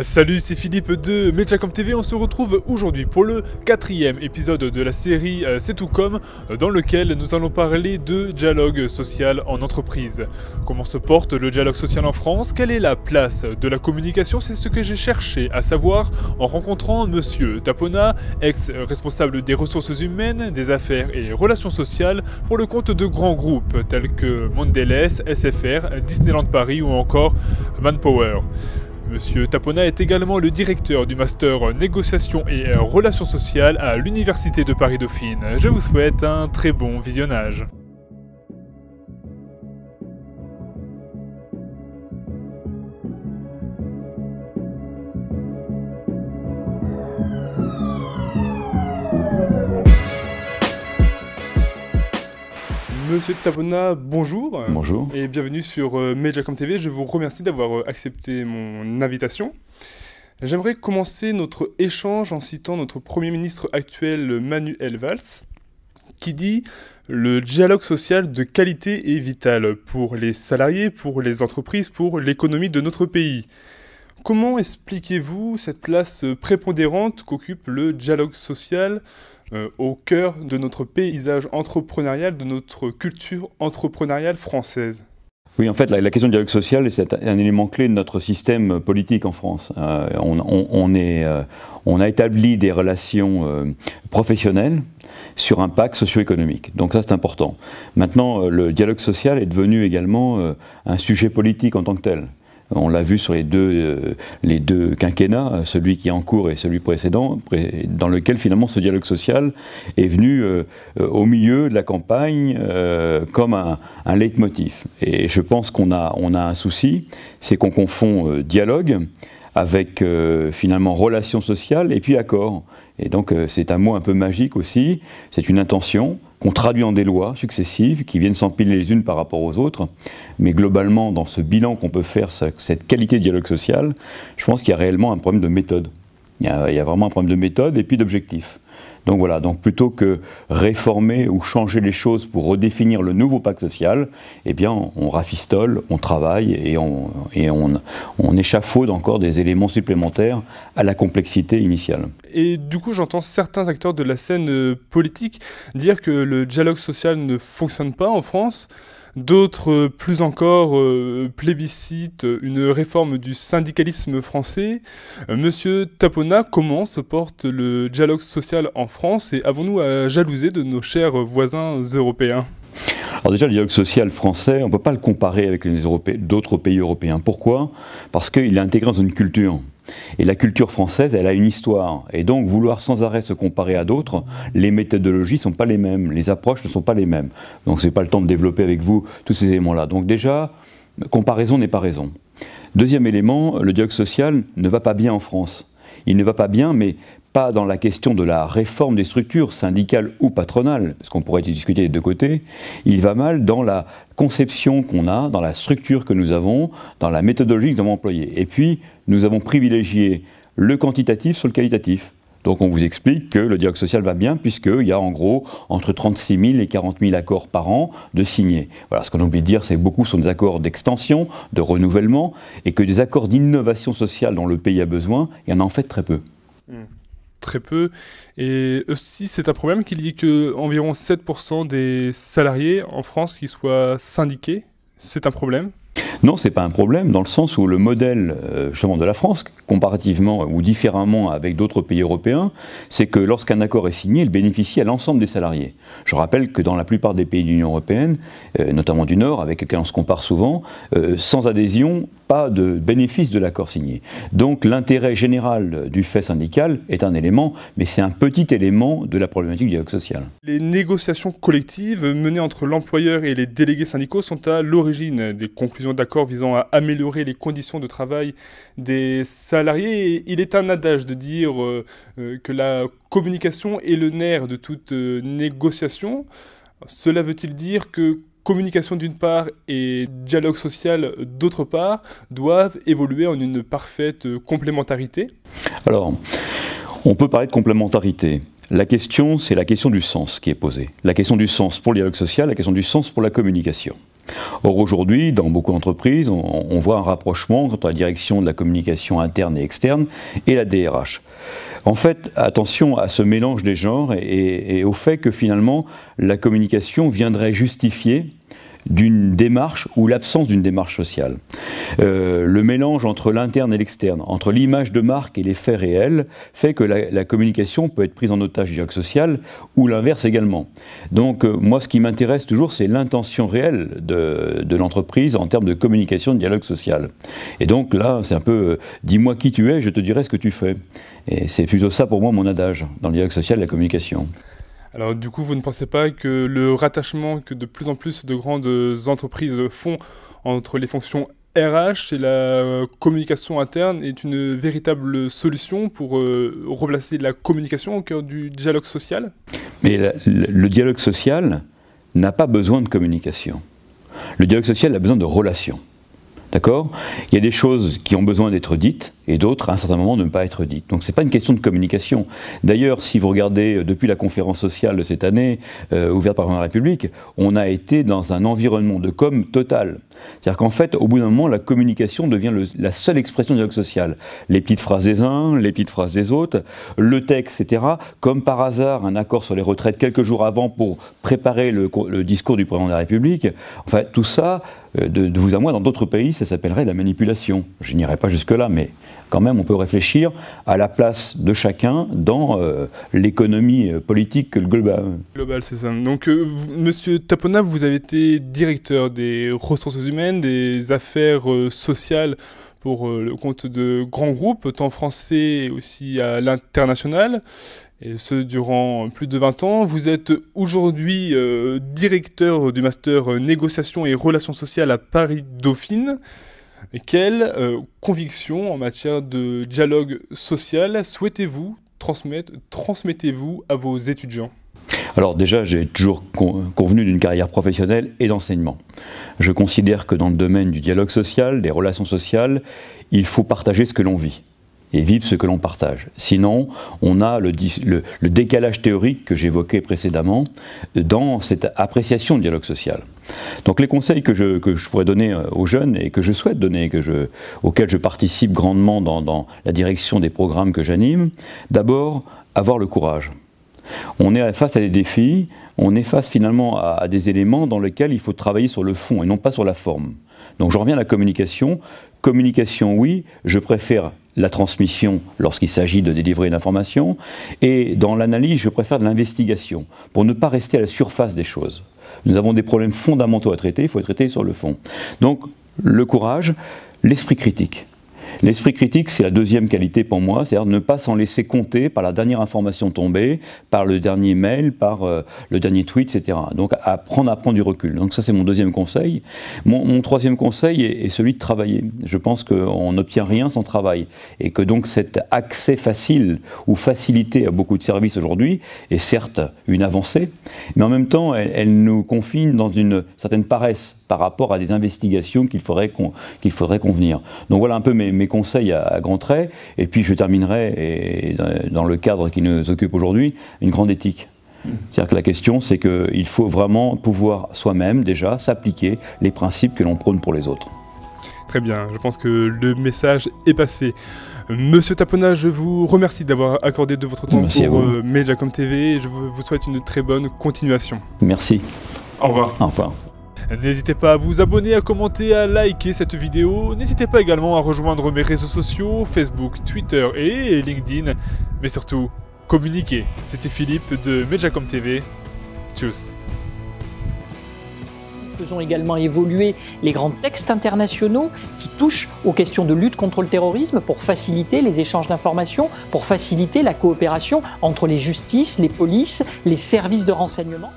Salut, c'est Philippe de Mediacom TV. On se retrouve aujourd'hui pour le 4e épisode de la série C'est tout comme, dans lequel nous allons parler de dialogue social en entreprise. Comment se porte le dialogue social en France? Quelle est la place de la communication? C'est ce que j'ai cherché à savoir en rencontrant Monsieur Tapona, ex-responsable des ressources humaines, des affaires et relations sociales pour le compte de grands groupes tels que Mondelez, SFR, Disneyland Paris ou encore Manpower. Monsieur Tapona est également le directeur du Master Négociation et Relations Sociales à l'Université de Paris-Dauphine. Je vous souhaite un très bon visionnage. Monsieur Tapona, bonjour. Bonjour. Et bienvenue sur Mediacom TV. Je vous remercie d'avoir accepté mon invitation. J'aimerais commencer notre échange en citant notre Premier ministre actuel, Manuel Valls, qui dit « Le dialogue social de qualité est vital pour les salariés, pour les entreprises, pour l'économie de notre pays ». Comment expliquez-vous cette place prépondérante qu'occupe le dialogue social au cœur de notre paysage entrepreneurial, de notre culture entrepreneuriale française? Oui, en fait, la question du dialogue social, c'est un élément clé de notre système politique en France. On a établi des relations professionnelles sur un pacte socio-économique. Donc ça, c'est important. Maintenant, le dialogue social est devenu également un sujet politique en tant que tel. On l'a vu sur les deux quinquennats, celui qui est en cours et celui précédent, dans lequel finalement ce dialogue social est venu au milieu de la campagne comme un leitmotiv. Et je pense qu'on a un souci, c'est qu'on confond dialogue avec finalement relation sociale et puis accord. Et donc c'est un mot un peu magique aussi, c'est une intention qu'on traduit en des lois successives qui viennent s'empiler les unes par rapport aux autres. Mais globalement, dans ce bilan qu'on peut faire, cette qualité de dialogue social, je pense qu'il y a réellement un problème de méthode. Il y a vraiment un problème de méthode et puis d'objectif. Donc voilà, donc plutôt que réformer ou changer les choses pour redéfinir le nouveau pacte social, eh bien on rafistole, on travaille et on échafaude encore des éléments supplémentaires à la complexité initiale. Et du coup, j'entends certains acteurs de la scène politique dire que le dialogue social ne fonctionne pas en France. D'autres, plus encore, plébiscitent une réforme du syndicalisme français. Monsieur Tapona, comment se porte le dialogue social en France et avons-nous à jalouser de nos chers voisins européens ? Alors déjà, le dialogue social français, on ne peut pas le comparer avec d'autres pays européens. Pourquoi ? Parce qu'il est intégré dans une culture. Et la culture française, elle a une histoire. Et donc, vouloir sans arrêt se comparer à d'autres, les méthodologies ne sont pas les mêmes, les approches ne sont pas les mêmes. Donc, ce n'est pas le temps de développer avec vous tous ces éléments-là. Donc déjà, comparaison n'est pas raison. Deuxième élément, le dialogue social ne va pas bien en France. Il ne va pas bien, mais pas dans la question de la réforme des structures syndicales ou patronales, parce qu'on pourrait y discuter des deux côtés. Il va mal dans la conception qu'on a, dans la structure que nous avons, dans la méthodologie que nous avons employée. Et puis, nous avons privilégié le quantitatif sur le qualitatif. Donc on vous explique que le dialogue social va bien puisqu'il y a en gros entre 36 000 et 40 000 accords par an de signés. Voilà, ce qu'on oublie de dire, c'est que beaucoup sont des accords d'extension, de renouvellement, et que des accords d'innovation sociale dont le pays a besoin, il y en a en fait très peu. Très peu. Et aussi, c'est un problème qu'il y ait qu'environ 7% des salariés en France qui soient syndiqués. C'est un problème ? Non, ce n'est pas un problème, dans le sens où le modèle justement de la France, comparativement ou différemment avec d'autres pays européens, c'est que lorsqu'un accord est signé, il bénéficie à l'ensemble des salariés. Je rappelle que dans la plupart des pays de l'Union européenne, notamment du Nord, avec lesquels on se compare souvent, sans adhésion, pas de bénéfice de l'accord signé. Donc l'intérêt général du fait syndical est un élément, mais c'est un petit élément de la problématique du dialogue social. Les négociations collectives menées entre l'employeur et les délégués syndicaux sont à l'origine des conclusions d'accords visant à améliorer les conditions de travail des salariés. Et il est un adage de dire que la communication est le nerf de toute négociation. Cela veut-il dire que communication d'une part et dialogue social d'autre part doivent évoluer en une parfaite complémentarité? Alors, on peut parler de complémentarité. La question, c'est la question du sens qui est posée. La question du sens pour le dialogue social, la question du sens pour la communication. Or aujourd'hui, dans beaucoup d'entreprises, on voit un rapprochement entre la direction de la communication interne et externe et la DRH. En fait, attention à ce mélange des genres et au fait que finalement la communication viendrait justifier d'une démarche ou l'absence d'une démarche sociale. Le mélange entre l'interne et l'externe, entre l'image de marque et les faits réels, fait que la communication peut être prise en otage du dialogue social ou l'inverse également. Donc moi, ce qui m'intéresse toujours, c'est l'intention réelle de l'entreprise en termes de communication, de dialogue social. Et donc là, c'est un peu dis-moi qui tu es, je te dirai ce que tu fais. Et c'est plutôt ça pour moi mon adage dans le dialogue social et la communication. Alors du coup, vous ne pensez pas que le rattachement que de plus en plus de grandes entreprises font entre les fonctions RH et la communication interne est une véritable solution pour replacer la communication au cœur du dialogue social? Mais le dialogue social n'a pas besoin de communication. Le dialogue social a besoin de relations. D'accord ? Il y a des choses qui ont besoin d'être dites et d'autres, à un certain moment, de ne pas être dites. Donc ce n'est pas une question de communication. D'ailleurs, si vous regardez depuis la conférence sociale de cette année, ouverte par le président de la République, on a été dans un environnement de com total. C'est-à-dire qu'en fait, au bout d'un moment, la communication devient la seule expression du dialogue social. Les petites phrases des uns, les petites phrases des autres, le texte, etc. Comme par hasard, un accord sur les retraites quelques jours avant pour préparer le discours du président de la République. Enfin, tout ça, de vous à moi, dans d'autres pays, ça s'appellerait la manipulation. Je n'irai pas jusque-là, mais quand même, on peut réfléchir à la place de chacun dans l'économie politique globale. Global, c'est ça. Donc, Monsieur Tapona, vous avez été directeur des ressources humaines, des affaires sociales pour le compte de grands groupes, tant français et aussi à l'international, et ce durant plus de 20 ans. Vous êtes aujourd'hui directeur du master négociation et relations sociales à Paris-Dauphine. Quelle conviction en matière de dialogue social transmettez-vous à vos étudiants? Alors déjà, j'ai toujours convenu d'une carrière professionnelle et d'enseignement. Je considère que dans le domaine du dialogue social, des relations sociales, il faut partager ce que l'on vit et vivre ce que l'on partage. Sinon, on a le décalage théorique que j'évoquais précédemment dans cette appréciation du dialogue social. Donc les conseils que je pourrais donner aux jeunes et que je souhaite donner, auxquels je participe grandement dans la direction des programmes que j'anime, d'abord, avoir le courage. On est face à des défis, on est face finalement à des éléments dans lesquels il faut travailler sur le fond et non pas sur la forme. Donc je reviens à la communication. Communication, oui, je préfère la transmission lorsqu'il s'agit de délivrer une information, et dans l'analyse, je préfère de l'investigation, pour ne pas rester à la surface des choses. Nous avons des problèmes fondamentaux à traiter, il faut les traiter sur le fond. Donc, le courage, l'esprit critique. L'esprit critique, c'est la deuxième qualité pour moi, c'est-à-dire ne pas s'en laisser compter par la dernière information tombée, par le dernier mail, par le dernier tweet, etc. Donc à prendre du recul. Donc ça, c'est mon deuxième conseil. Mon troisième conseil est celui de travailler. Je pense qu'on n'obtient rien sans travail. Et que donc cet accès facile ou facilité à beaucoup de services aujourd'hui est certes une avancée, mais en même temps, elle nous confine dans une certaine paresse par rapport à des investigations qu'il faudrait convenir. Donc voilà un peu mes conseils à grands traits. Et puis je terminerai, et dans le cadre qui nous occupe aujourd'hui, une grande éthique. C'est-à-dire que la question, c'est qu'il faut vraiment pouvoir soi-même déjà s'appliquer les principes que l'on prône pour les autres. Très bien, je pense que le message est passé. Monsieur Tapona, je vous remercie d'avoir accordé de votre temps pour Mediacom TV et je vous souhaite une très bonne continuation. Merci. Au revoir. Au revoir. N'hésitez pas à vous abonner, à commenter, à liker cette vidéo. N'hésitez pas également à rejoindre mes réseaux sociaux, Facebook, Twitter et LinkedIn. Mais surtout, communiquez. C'était Philippe de Mediacom TV. Tchuss. Nous faisons également évoluer les grands textes internationaux qui touchent aux questions de lutte contre le terrorisme pour faciliter les échanges d'informations, pour faciliter la coopération entre les justices, les polices, les services de renseignement.